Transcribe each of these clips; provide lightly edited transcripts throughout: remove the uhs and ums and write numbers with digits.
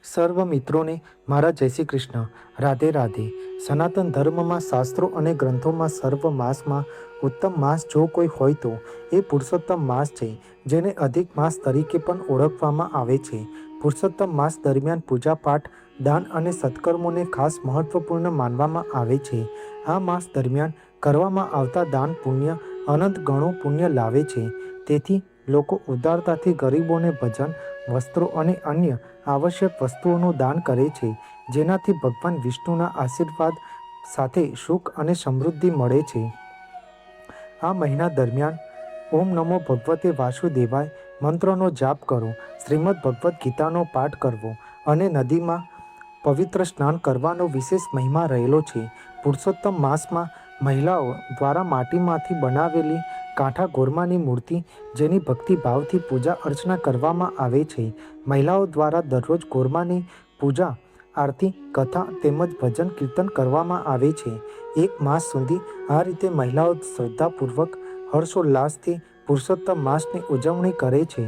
સર્વ મિત્રોને મારા જય શ્રી કૃષ્ણ, રાધે રાધે। સનાતન ધર્મમાં શાસ્ત્રો અને ગ્રંથોમાં સર્વ માસમાં ઉત્તમ માસ જો કોઈ હોય તો એ પુરુષોત્તમ માસ છે, જેને અધિક માસ તરીકે પણ ઓળખવામાં આવે છે। પુરુષોત્તમ માસ દરમિયાન પૂજાપાઠ, દાન અને સત્કર્મોને ખાસ મહત્વપૂર્ણ માનવામાં આવે છે। આ માસ દરમિયાન કરવામાં આવતા દાન પુણ્ય અનંત ગણું પુણ્ય લાવે છે। તેથી લોકો ઉદારતાથી ગરીબોને ભોજન, વસ્ત્રો અને અન્ય આવશ્યક વસ્તુઓનું દાન કરે છે, જેનાથી ભગવાન વિષ્ણુના આશીર્વાદ સાથે સુખ અને સમૃદ્ધિ મળે છે। આ મહિના દરમિયાન ઓમ નમો ભગવતે વાસુદેવાય મંત્રનો જાપ કરો, શ્રીમદ ભગવદ્ ગીતાનો પાઠ કરવો અને નદીમાં પવિત્ર સ્નાન કરવાનો વિશેષ મહિમા રહેલો છે। પુરુષોત્તમ માસમાં મહિલાઓ દ્વારા માટીમાંથી બનાવેલી કાંઠા ગોરમાની મૂર્તિ, જેની ભક્તિભાવથી પૂજા અર્ચના કરવામાં આવે છે। મહિલાઓ દ્વારા દરરોજ ગોરમાની પૂજા, આરતી, કથા તેમજ ભજન કીર્તન કરવામાં આવે છે। એક માસ સુધી આ રીતે મહિલાઓ શ્રદ્ધાપૂર્વક હર્ષોલ્લાસથી પુરુષોત્તમ માસની ઉજવણી કરે છે।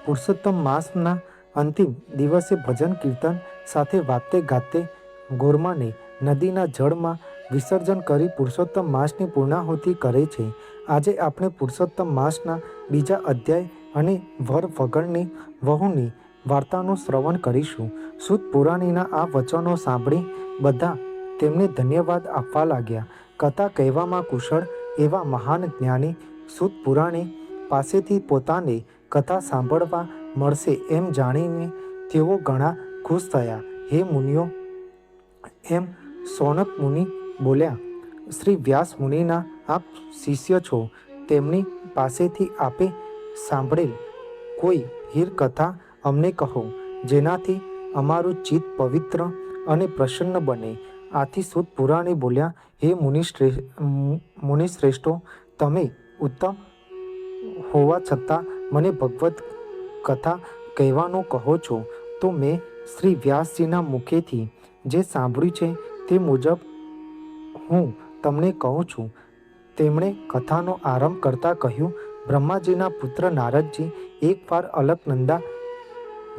પુરુષોત્તમ માસના અંતિમ દિવસે ભજન કીર્તન સાથે વાતે ગાતે ગોરમાને નદીના જળમાં વિસર્જન કરી પુરુષોત્તમ માસની પૂર્ણાહુતિ કરે છે। આજે આપણે પુરુષોત્તમ માસના બીજા અધ્યાય અને વર વગરની વહુની વાર્તાનું શ્રવણ કરીશું। સૂત પુરાણીના આ વચનો સાંભળી બધા તેમને ધન્યવાદ આપવા લાગ્યા। કથા કહેવામાં કુશળ એવા મહાન જ્ઞાની સૂત પુરાણી પાસેથી પોતાને કથા સાંભળવા મળશે એમ જાણીને તેઓ ઘણા ખુશ થયા। હે મુનિઓ, એમ સૌનક મુનિ બોલ્યા, શ્રી વ્યાસ મુનિના આપ શિષ્ય છો, તેમની પાસેથી આપે સાંભળેલ કોઈ હીર કથા અમને કહો, જેનાથી અમારું ચિત્ત પવિત્ર અને પ્રસન્ન બને। આથી સૂત પુરાણી બોલ્યા, હે મુનિશ્રેષ્ઠો, તમે ઉત્તમ હોવા છતાં મને ભગવદ્ કથા કહેવાનું કહો છો, તો મેં શ્રી વ્યાસજીના મુખેથી જે સાંભળ્યું છે તે મુજબ હું તમને કહું છું। તેમણે કથાનો આરંભ કરતા કહ્યું, બ્રહ્માજીના પુત્ર નારદજી એકવાર અલકનંદા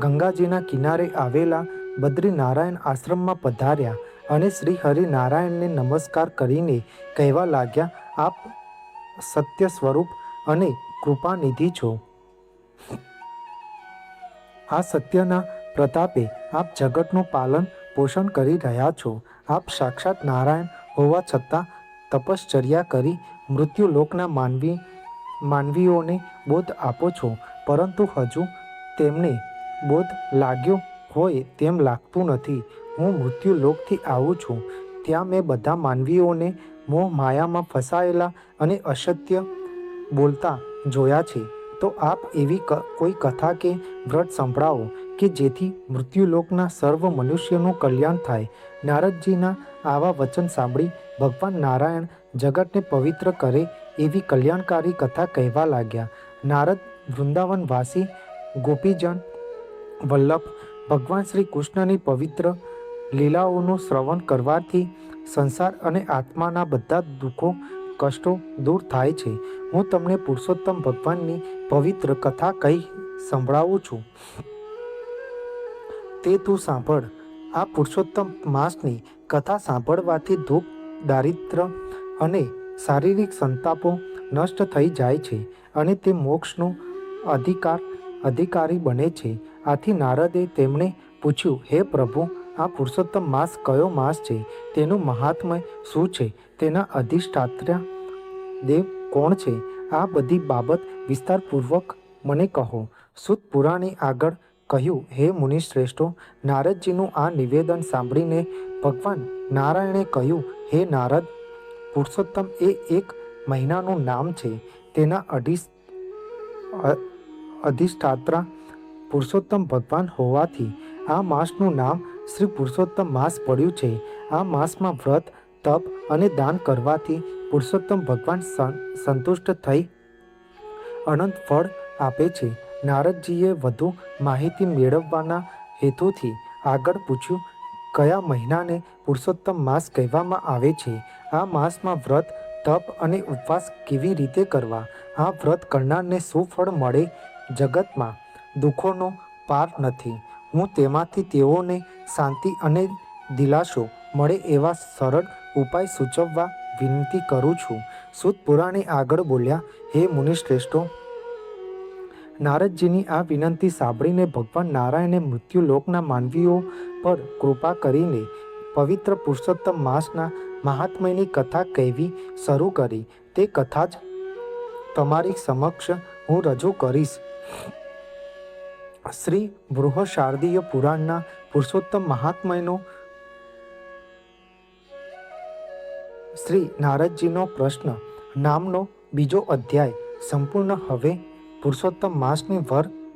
ગંગાજીના કિનારે આવેલા બદ્રીનારાયણ આશ્રમમાં પધાર્યા અને શ્રી હરિનારાયણને નમસ્કાર કરીને કહેવા લાગ્યા, આપ સત્ય સ્વરૂપ અને કૃપાનિધિ છો। આ સત્યના પ્રતાપે આપ જગતનું પાલન પોષણ કરી રહ્યા છો। આપ સાક્ષાત નારાયણ હોવા છતાં તપશ્ચર્યા કરી મૃત્યુલોકના માનવીઓને બોધ આપો છો, પરંતુ હજુ તેમને બોધ લાગ્યો હોય તેમ લાગતું નથી। હું મૃત્યુલોકથી આવું છું, ત્યાં મેં બધા માનવીઓને મોહ માયામાં ફસાયેલા અને અસત્ય બોલતા જોયા છે। તો આપ એવી કોઈ કથા કે વ્રત સંભળાવો કે જેથી મૃત્યુલોકના સર્વ મનુષ્યનું કલ્યાણ થાય। નારદજીના આવા વચન સાંભળી ભગવાન નારાયણ જગતને પવિત્ર કરે એવી કલ્યાણકારી કથા કહેવા લાગ્યા। નારદ વૃંદાવનવાસી ગોપીજન વલ્લભ ભગવાન શ્રી કૃષ્ણની પવિત્ર લીલાઓનું શ્રવણ કરવાથી સંસાર અને આત્માના બધા દુઃખો, કષ્ટો દૂર થાય છે। હું તમને પુરુષોત્તમ ભગવાનની પવિત્ર કથા કહી સંભળાવું છું, તે તું સાંભળ। આ પુરુષોત્તમ માસની કથા સાંભળવાથી દુઃખ, દારિદ્ર્ય અને શારીરિક સંતાપો નષ્ટ થઈ જાય છે અને તે મોક્ષનો અધિકારી બને છે। આથી નારદે તેમને પૂછ્યું, હે પ્રભુ, આ પુરુષોત્તમ માસ કયો માસ છે? તેનું મહાત્મ્ય શું છે? તેના અધિષ્ઠાત્રા દેવ કોણ છે? આ બધી બાબત વિસ્તારપૂર્વક મને કહો। સૂત પુરાણી આગળ કહ્યું, હે મુનિશ્રેષ્ઠો, નારદજીનું આ નિવેદન સાંભળીને ભગવાન નારાયણે કહ્યું, હે નારદ, પુરુષોત્તમ એ એક મહિનાનું નામ છે। તેના અધિષ્ઠાત્રા પુરુષોત્તમ ભગવાન હોવાથી આ માસનું નામ શ્રી પુરુષોત્તમ માસ પડ્યું છે। આ માસમાં વ્રત, તપ અને દાન કરવાથી પુરુષોત્તમ ભગવાન સંતુષ્ટ થઈ અનંત ફળ આપે છે। નારદજીએ વધુ માહિતી મેળવવાના હેતુથી આગળ પૂછ્યું, કયા મહિનાને પુરુષોત્તમ માસ કહેવામાં આવે છે? આ માસમાં વ્રત, તપ અને ઉપવાસ કેવી રીતે કરવા? આ વ્રત કરનારને શું ફળ મળે? જગતમાં દુઃખોનો પાર નથી। હું તેમાંથી તેઓને શાંતિ અને દિલાસો મળે એવા સરળ ઉપાય સૂચવવા વિનંતી કરું છું. સૂત પુરાણી આગળ બોલ્યા, હે મુનિશ્રેષ્ઠો, નારદજીની આ વિનંતી સાંભળીને ભગવાન નારાયણે મૃત્યુલોકના માનવીઓ પર કૃપા કરીને પવિત્ર પુરુષોત્તમ માસના મહાત્મ્યની કથા કહેવી શરૂ કરી. તે કથા જ તમારી સમક્ષ હું રજૂ કરીશ. શ્રી બૃહશારદીય પુરાણના પુરુષોત્તમ મહાત્મ્યનો શ્રી નારદજીનો પ્રશ્ન નામનો બીજો અધ્યાય સંપૂર્ણ. હવે પુરુષોત્તમ માસની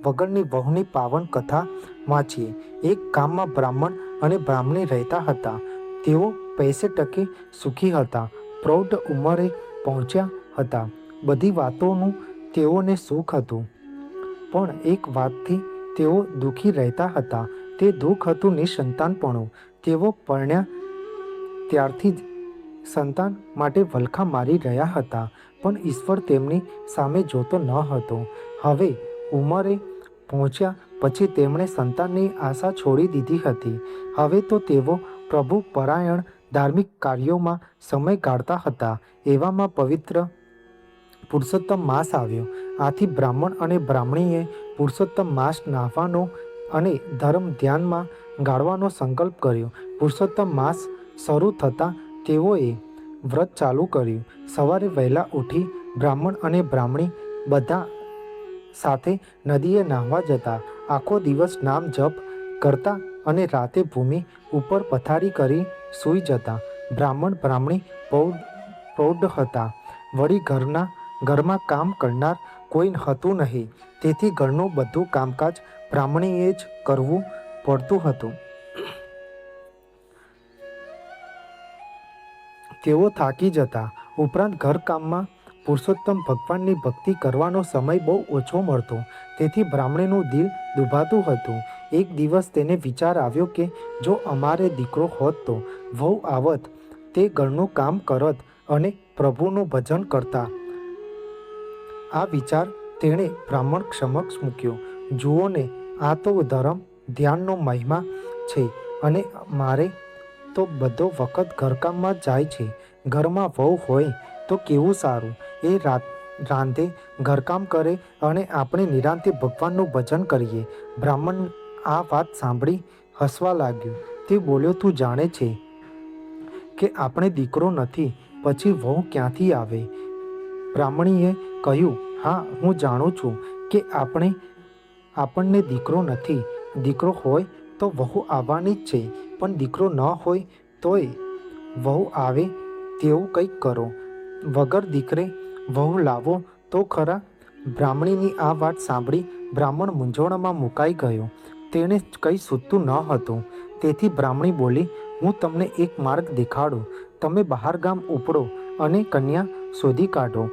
વગરની વહુની પાવન કથા વાંચીએ. એક ગામમાં બ્રાહ્મણ અને બ્રાહ્મણી રહેતા હતા. તેઓ પૈસે ટકે સુખી હતા. પ્રૌઢ ઉંમરે પહોંચ્યા હતા. બધી વાતોનું તેઓને સુખ હતું, પણ એક વાતથી તેઓ દુઃખી રહેતા હતા. તે દુઃખ હતું નિસંતાનપણું. તેઓ પરણ્યા ત્યારથી જ સંતાન માટે વલખા મારી રહ્યા હતા, પણ ઈશ્વર તેમની સામે જોતો ન હતો. હવે ઉંમરે પહોંચ્યા પછી તેમણે સંતાનની આશા છોડી દીધી હતી. હવે તો તેઓ પ્રભુ પરાયણ ધાર્મિક કાર્યોમાં સમય ગાળતા હતા. એવામાં પવિત્ર પુરુષોત્તમ માસ આવ્યો. આથી બ્રાહ્મણ અને બ્રાહ્મણીએ પુરુષોત્તમ માસ નાહવાનો અને ધર્મ ધ્યાનમાં ગાળવાનો સંકલ્પ કર્યો. પુરુષોત્તમ માસ શરૂ થતાં તેઓએ વ્રત ચાલુ કર્યું. સવારે વહેલા ઉઠી બ્રાહ્મણ અને બ્રાહ્મણી બધા સાથે નદીએ નાહવા જતા. આખો દિવસ નામ જપ કરતા અને રાતે ભૂમિ ઉપર પથારી કરી સૂઈ જતા. બ્રાહ્મણ બ્રાહ્મણી પ્રૌઢ હતા. વળી ઘરમાં કામ કરનાર કોઈ હતું નહીં. તેથી ઘરનું બધું કામકાજ બ્રાહ્મણીએ જ કરવું પડતું હતું. તેઓ થાકી જતા. ઉપરાંત ઘરકામમાં પુરુષોત્તમ ભગવાનની ભક્તિ કરવાનો સમય બહુ ઓછો મળતો. તેથી બ્રાહ્મણીનું દિલ દુભાતું હતું. એક દિવસ તેને વિચાર આવ્યો કે જો અમારે દીકરો હોત તો વહુ આવત, તે ઘરનું કામ કરત અને પ્રભુનું ભજન કરતા. આ વિચાર તેણે બ્રાહ્મણ સમક્ષ મૂક્યો. જુઓ ને, આ તો ધર્મ ધ્યાનનો મહિમા છે અને મારે તો બધો વખત ઘરકામમાં જાય છે. ઘરમાં વહુ હોય તો કેવું સારું. એ રાંધે, ઘરકામ કરે અને આપણે નિરાંતે ભગવાનનું ભજન કરીએ. બ્રાહ્મણ આ વાત સાંભળી હસવા લાગ્યો. તે બોલ્યો, તું જાણે છે કે આપણે દીકરો નથી, પછી વહુ ક્યાંથી આવે? બ્રાહ્મણીએ કહ્યું, હા, હું જાણું છું કે આપણને દીકરો નથી. દીકરો હોય તો વહુ આવવાની જ છે, પણ દીકરો ન હોય તોય વહુ આવે તેવું કંઈક કરો. વગર દીકરે વહુ લાવો તો ખરા. બ્રાહ્મણીની આ વાત સાંભળી બ્રાહ્મણ મૂંઝવણમાં મુકાઈ ગયો. તેણે કંઈ સૂઝતું ન હતું. તેથી બ્રાહ્મણી બોલી, હું તમને એક માર્ગ દેખાડું. તમે બહાર ગામ ઉપડો અને કન્યા શોધી કાઢો.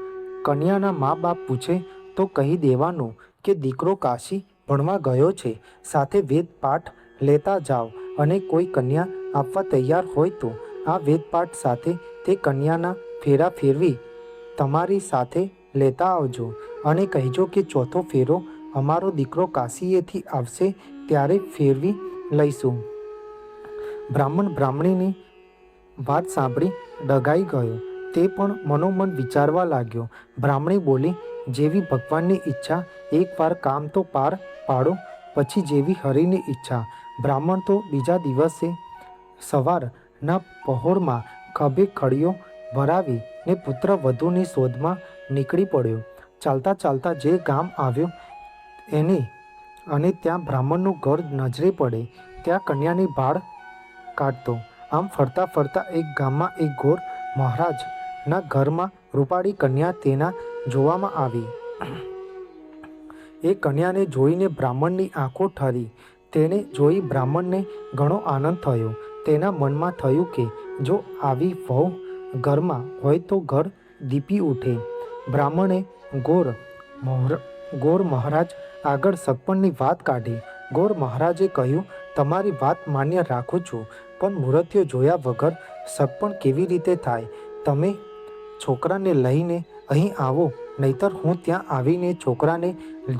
કન્યાના મા બાપ પૂછે તો કહી દેવાનું કે દીકરો કાશી ભણવા ગયો છે. સાથે વેદ પાઠ લેતા જાઓ અને કોઈ કન્યા આપવા તૈયાર હોય તો આ વેદપાઠ સાથે તે કન્યાના ફેરા ફેરવી તમારી સાથે લેતા આવજો અને કહેજો કે ચોથો ફેરો અમારો દીકરો કાશીએથી આવશે ત્યારે ફેરવી લઈશું. બ્રાહ્મણ બ્રાહ્મણીની વાત સાંભળી ડઘાઈ ગયો. તે પણ મનોમન વિચારવા લાગ્યો. બ્રાહ્મણી બોલી, જેવી ભગવાનની ઈચ્છા, એકવાર કામ તો પાર પાડો, પછી જેવી હરિની ઈચ્છા. બ્રાહ્મણ તો બીજા દિવસે સવારના પહોરમાં ખભે ખડીયો ભરાવી ને પુત્ર વધુની શોધમાં નીકળી પડ્યો. ચાલતા ચાલતા જે ગામ આવ્યો અને ત્યાં બ્રાહ્મણનું ઘર નજરે પડે. ત્યાં કન્યાની ભાળ કાઢતો. આમ ફરતા ફરતા એક ગામમાં એક ગોર મહારાજના ઘરમાં રૂપાળી કન્યા તેના જોવામાં આવી. એ કન્યાને જોઈને બ્રાહ્મણની આંખો ઠરી. તેને જોઈ બ્રાહ્મણને ઘણો આનંદ થયો. તેના મનમાં થયું કે જો આવી વહુ ઘરમાં હોય તો ઘર દીપી ઉઠે. બ્રાહ્મણે ગોર મહારાજ આગળ સગપણની વાત કાઢી. ગોર મહારાજે કહ્યું, તમારી વાત માન્ય રાખું છું, પણ મુહૂર્તો જોયા વગર સગપણ કેવી રીતે થાય? તમે છોકરાને લઈને અહીં આવો, નહીતર હું ત્યાં આવીને છોકરાને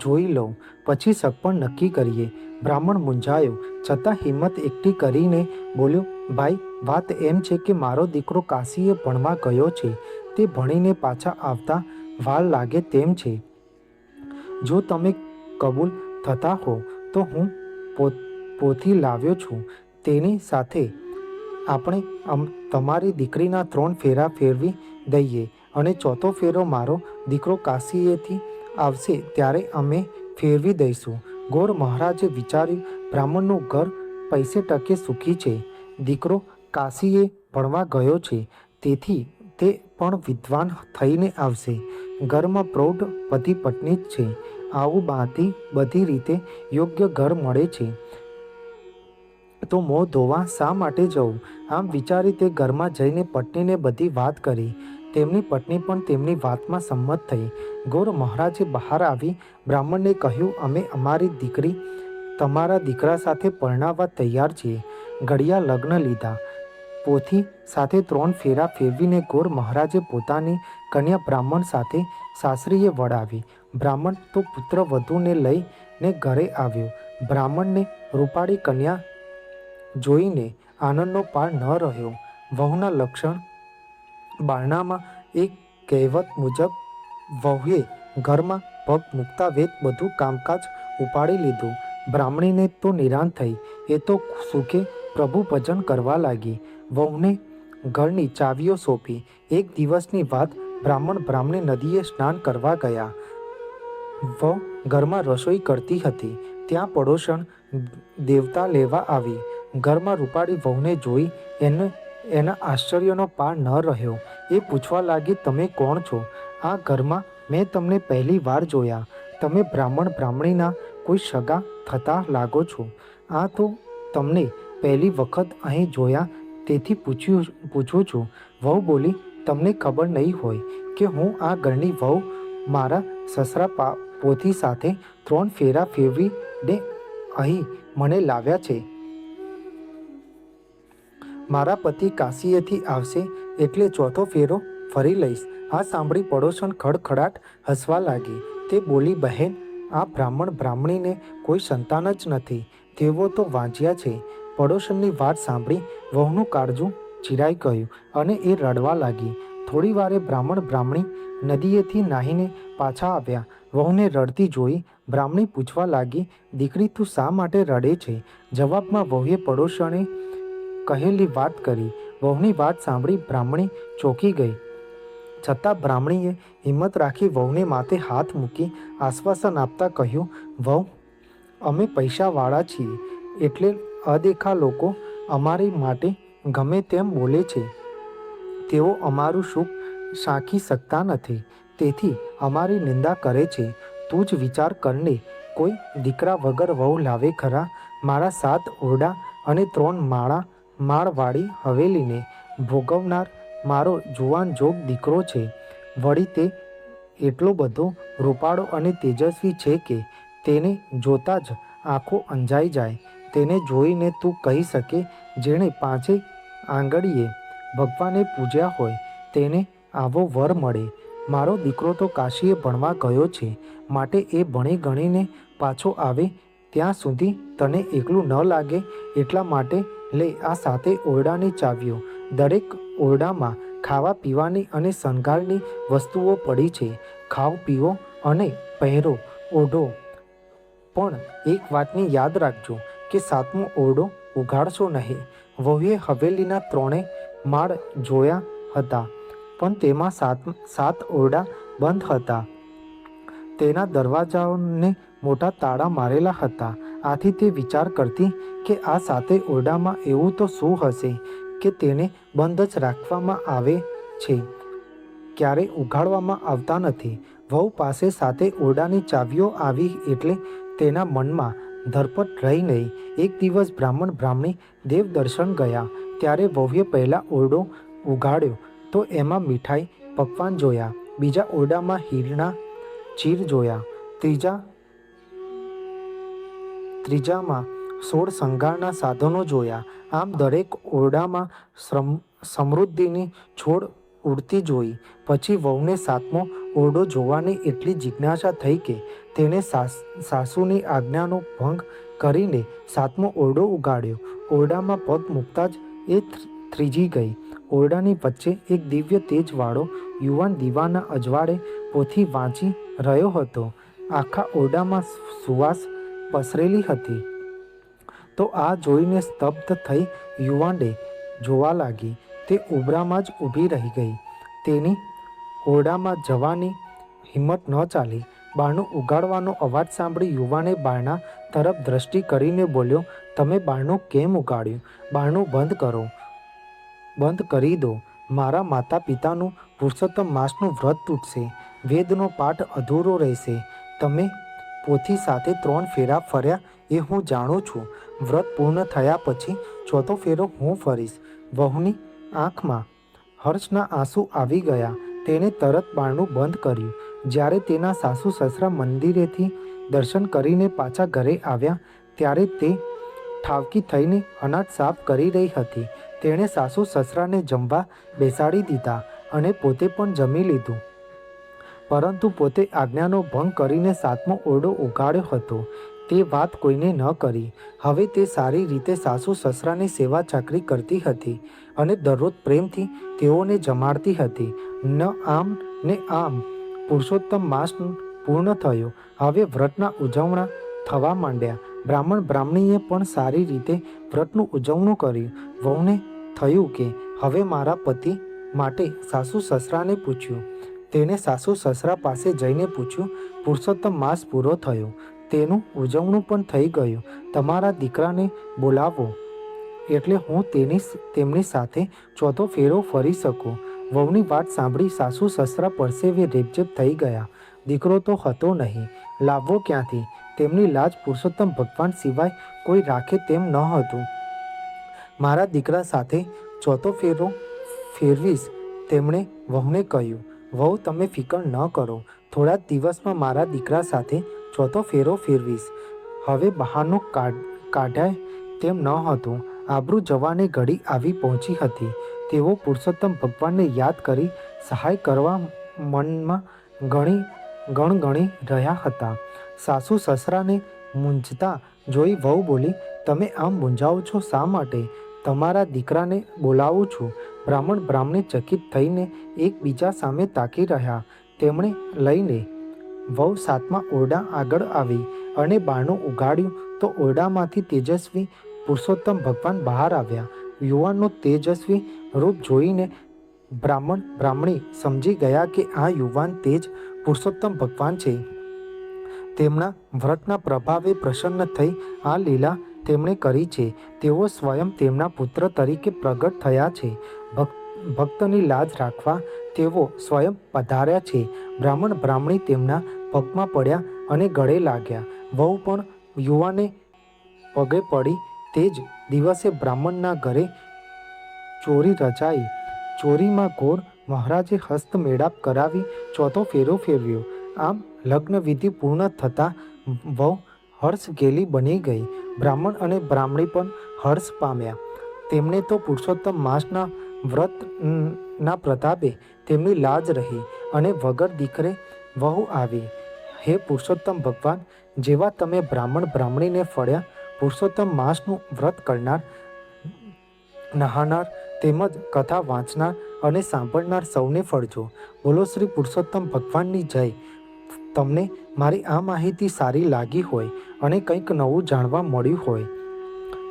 જોઈ લઉં, પછી સગપણ નક્કી કરીએ. બ્રાહ્મણ મૂંઝાયો, છતાં હિંમત એકઠી કરીને બોલ્યો, ભાઈ, વાત એમ છે કે મારો દીકરો કાશીએ ભણવા ગયો છે. તે ભણીને પાછા આવતા વાર લાગે તેમ છે. જો તમે કબૂલ થતા હો તો હું પોથી લાવ્યો છું. તેની સાથે આપણે તમારી દીકરીના 3 ફેરા ફેરવી દઈએ અને ચોથો ફેરો મારો દીકરો કાશીએથી આવશે ત્યારે અમે ફેરવી દઈશું. ગોર મહારાજે વિચાર્યું, બ્રાહ્મણનું ઘર પૈસે ટકે સુખી છે. દીકરો કાશીએ ભણવા ગયો છે, તેથી તે પણ વિદ્વાન થઈને આવશે. ઘરમાં પ્રૌઢ પતિ પત્ની જ છે. આવું બધી રીતે યોગ્ય ઘર મળે છે તો મોં ધોવા શા માટે જવું? આમ વિચારી તે ઘરમાં જઈને પત્નીને બધી વાત કરી. તેમની પત્ની પણ તેમની વાતમાં સંમત થઈ. ગોર મહારાજે બહાર આવી બ્રાહ્મણને કહ્યું, અમે અમારી દીકરી તમારા દીકરા સાથે પરણાવવા તૈયાર છીએ. ઘડિયા લગ્ન લીધા. પોથી સાથે 3 ફેરા ફેરવીને ગોર મહારાજે પોતાની કન્યા બ્રાહ્મણ સાથે સાસરીએ વળાવી. બ્રાહ્મણ તો પુત્ર વધુને લઈને ઘરે આવ્યો. બ્રાહ્મણને રૂપાળી કન્યા જોઈને આનંદનો પાર ન રહ્યો. વહુના લક્ષણ બારણામાં. એક કહેવત મુજબ વહુએ ઘરમાં પગ મૂકતા વેત બધું કામકાજ ઉપાડી લીધું. બ્રાહ્મણીને તો નિરાંત થઈ. એ તો સુખે પ્રભુ ભજન કરવા લાગી. વહુને ઘરની ચાવીઓ સોંપી. એક દિવસની વાત, બ્રાહ્મણી નદીએ સ્નાન કરવા ગયા. વહુ ઘરમાં રસોઈ કરતી હતી. ત્યાં પડોશણ દેવતા લેવા આવી. ઘરમાં રૂપાળી વહુને જોઈ એના આશ્ચર્યનો પાર ન રહ્યો. એ પૂછવા લાગી, તમે કોણ છો? આ ઘરમાં મેં તમને પહેલી વાર જોયા. તમે બ્રાહ્મણીના કોઈ સગા થતા લાગો છો. આ તો તમને પહેલી વખત અહીં જોયા તેથી પૂછું છું. વહુ બોલી, તમને ખબર નહીં હોય કે હું આ ઘરની વહુ મારા સસરા પોથી સાથે 3 ફેરા ફેરવીને અહીં મને લાવ્યા છે. મારા પતિ કાશીએથી આવશે એટલે ચોથો ફેરો ફરી લઈશ. આ સાંભળી પડોશણ ખડખડાટ હસવા લાગી. તે બોલી, બહેન, આ બ્રાહ્મણીને કોઈ સંતાન જ નથી. તેઓ તો વાંજ્યા છે. પડોશણની વાત સાંભળી વહુનું કાળજું ચીરાઈ ગયું અને એ રડવા લાગી. થોડી વારે બ્રાહ્મણી નદીએથી નાહીને પાછા આવ્યા. વહુને રડતી જોઈ બ્રાહ્મણી પૂછવા લાગી, દીકરી, તું શા માટે રડે છે? જવાબમાં વહુએ પડોશણે કહેલી વાત કરી. વહુની વાત સાંભળી બ્રાહ્મણી ચોંકી ગઈ. છતાં બ્રાહ્મણીએ હિંમત રાખી વહુને માથે હાથ મૂકી આશ્વાસન આપતા કહ્યું, વહુ, અમે પૈસાવાળા છીએ એટલે અદેખા લોકો અમારી માટે ગમે તેમ બોલે છે. તેઓ અમારું સુખ સાંખી શકતા નથી, તેથી અમારી નિંદા કરે છે. તું જ વિચાર કરને, કોઈ દીકરા વગર વહુ લાવે ખરા? મારા 7 ઓરડા અને 3 માળવાળી હવેલીને ભોગવનાર મારો જુવાન જોગ દીકરો છે. વળી તે એટલો બધો રૂપાળો અને તેજસ્વી છે કે તેને જોતાં જ આંખો અંજાઈ જાય. તેને જોઈને તું કહી શકે, જેણે 5 આંગળીએ ભગવાને પૂજ્યા હોય તેને આવો વર મળે. મારો દીકરો તો કાશીએ ભણવા ગયો છે, માટે એ ભણી ગણીને પાછો આવે ત્યાં સુધી તને એકલું ન લાગે એટલા માટે લે આ 7 ઓરડાની ચાવીઓ. દરેક ઓરડામાં ખાવા પીવાની અને શણગારની વસ્તુઓ પડી છે. ખાઓ, પીઓ અને પહેરો, ઓઢો. પણ એક વાતની યાદ રાખજો કે 7મો ઓરડો ઉઘાડશો નહીં. વહુએ હવેલીના 3 માળ જોયા હતા, પણ તેમાં 7 ઓરડા બંધ હતા. તેના દરવાજાઓને મોટા તાળા મારેલા હતા. આથી તે વિચાર કરતી કે આ 7 ઓરડામાં એવું તો શું હશે કે તેને બંધ જ રાખવામાં આવે છે, ક્યારે ઉઘાડવામાં આવતા નથી. વહુ પાસે 7 ઓરડાની ચાવીઓ આવી એટલે તેના મનમાં ધરપત રહી નહીં. એક દિવસ બ્રાહ્મણી દેવદર્શન ગયા ત્યારે વહુએ પહેલા ઓરડો ઉઘાડ્યો તો એમાં મીઠાઈ પકવાન જોયા. બીજા ઓરડામાં હીરના ચીર જોયા. ત્રીજામાં 16 શણગારના સાધનો જોયા. આમ દરેક ઓરડામાં સમૃદ્ધિની છોડ ઉડતી જોઈ. પછી વહુને 7મો ઓરડો જોવાની એટલી જિજ્ઞાસા થઈ કે તેણે સાસુની આજ્ઞાનો ભંગ કરીને 7મો ઓરડો ઉગાડ્યો. ઓરડામાં પગ મૂકતા જ એ થ્રીજી ગઈ. ઓરડાની વચ્ચે એક દિવ્ય તેજવાળો યુવાન દીવાના અજવાળે પોથી વાંચી રહ્યો હતો. આખા ઓરડામાં સુવાસ પસરેલી હતી. તો આ જોઈને સ્તબ્ધ થઈ યુવાને જોવા લાગી. તે ઉંબરામાં જ ઊભી રહી ગઈ. તેની ઓરડામાં જવાની હિંમત ન ચાલી. બારણું ઉગાડવાનો અવાજ સાંભળી યુવાને બારણા તરફ દ્રષ્ટિ કરીને બોલ્યો, તમે બારણું કેમ ઉગાડ્યું? બારણું બંધ કરો, બંધ કરી દો. મારા માતા પિતાનું પુરુષોત્તમ માસનું વ્રત તૂટશે. વેદનો પાઠ અધૂરો રહેશે. તમે પોથી સાથે 3 ફેરા ફર્યા એ હું જાણું છું. વ્રત પૂર્ણ થયા પછી 4થો ફેરો હું ફરીશ. વહુની આંખમાં હર્ષના આંસુ આવી ગયા. તેણે તરત બારણું બંધ કર્યું. જ્યારે તેના સાસુ સસરા મંદિરેથી દર્શન કરીને પાછા ઘરે આવ્યા ત્યારે તે ઠાવકી થઈને અનાજ સાફ કરી રહી હતી. તેણે સાસુ સસરાને જમવા બેસાડી દીધા અને પોતે પણ જમી લીધું. પરંતુ પોતે આજ્ઞાનો ભંગ કરીને 7મો ઓરડો ઉગાડ્યો હતો તે વાત કોઈને ન કરી. હવે તે સારી રીતે સાસુ સસરાની સેવા ચાકરી કરતી હતી અને દરરોજ પ્રેમથી તેઓને જમાડતી હતી. ન આમ ને આમ પુરુષોત્તમ માસ પૂર્ણ થયો. હવે વ્રતના ઉજવણા થવા માંડ્યા. બ્રાહ્મણ બ્રાહ્મણીએ પણ સારી રીતે વ્રતનું ઉજવણું કર્યું. વહુને થયું કે હવે મારા પતિ માટે સાસુ સસરાને પૂછ્યું. તેણે સાસુ સસરા પાસે જઈને પૂછ્યું, પુરુષોત્તમ માસ પૂરો થયો, તેનું ઉજવણું પણ થઈ ગયું. તમારા દીકરાને બોલાવો એટલે હું તેમની સાથે 4થો ફેરો ફરી શકું. વહુની વાત સાંભળી સાસુ સસરા પરસેવે રેબઝેબ થઈ ગયા. દીકરો તો હતો નહીં, લાવવો ક્યાંથી? તેમની લાજ પુરુષોત્તમ ભગવાન સિવાય કોઈ રાખે તેમ ન હતું. મારા દીકરા સાથે 4થો ફેરો ફેરવીશ, તેમણે વહુને કહ્યું. વહુ, તમે ફિકર ન કરો, થોડા જ દિવસમાં મારા દીકરા સાથે 4થો ફેરો ફેરવીશ. હવે બહારનું કાઢાય તેમ ન હતું. આબરૂ જવાની ઘડી આવી પહોંચી હતી. તેઓ પુરુષોત્તમ ભગવાનને યાદ કરી સહાય કરવા મનમાં ગણગણી રહ્યા હતા. સાસુ સસરાને મૂંઝતા જોઈ વહુ બોલી, તમે આમ મૂંઝાઓ છો શા માટે? તમારા દીકરાને બોલાવું છું. બ્રાહ્મણ બ્રાહ્મણી ચકિત થઈને એકબીજા સામે તાકી રહ્યા. તેમણે લઈને વહુ 7મા ઓરડા આગળ આવી અને બારણું ઉગાડ્યું તો ઓરડામાંથી તેજસ્વી પુરુષોત્તમ ભગવાન બહાર આવ્યા. યુવાનનું તેજસ્વી રૂપ જોઈને બ્રાહ્મણ બ્રાહ્મણી સમજી ગયા કે આ યુવાન તેજ પુરુષોત્તમ ભગવાન છે. તેમના વ્રતના પ્રભાવે પ્રસન્ન થઈ આ લીલા તેમણે કરી છે. તેઓ સ્વયં તેમના પુત્ર તરીકે પ્રગટ થયા છે. ભક્તની લાજ રાખવા તેઓ સ્વયં પધાર્યા છે. બ્રાહ્મણ બ્રાહ્મણી તેમના પગમાં પડ્યા અને ગળે લાગ્યા. વહુ પણ યુવાને પગે પડી. તે જ દિવસે બ્રાહ્મણના ઘરે ચોરી રચાઈ. ચોરીમાં ગોર મહારાજે હસ્તમેળાપ કરાવી 4થો ફેરો ફેરવ્યો. આમ લગ્ન વિધિ પૂર્ણ થતાં વહુ હર્ષગેલી બની ગઈ. બ્રાહ્મણ અને બ્રાહ્મણી પણ હર્ષ પામ્યા. તેમને તો પુરુષોત્તમ માસના વ્રતના પ્રતાપે તેમની લાજ રહી અને વગર દીકરે વહુ આવી. હે પુરુષોત્તમ ભગવાન, જેવા તમે બ્રાહ્મણ બ્રાહ્મણીને ફળ્યા, પુરુષોત્તમ માસનું વ્રત કરનાર, નહાનાર તેમજ કથા વાંચનાર અને સાંભળનાર સૌને ફળજો. બોલો શ્રી પુરુષોત્તમ ભગવાનની જય. તમને મારી આ માહિતી સારી લાગી હોય અને કંઈક નવું જાણવા મળ્યું હોય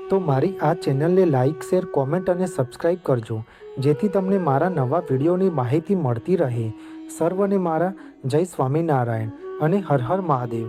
તો મારી આ ચેનલને લાઇક, શેર, કોમેન્ટ અને સબસ્ક્રાઈબ કરજો, જેથી તમને મારા નવા વિડીયોની માહિતી મળતી રહે. સર્વને મારા જય સ્વામિનારાયણ અને હર હર મહાદેવ.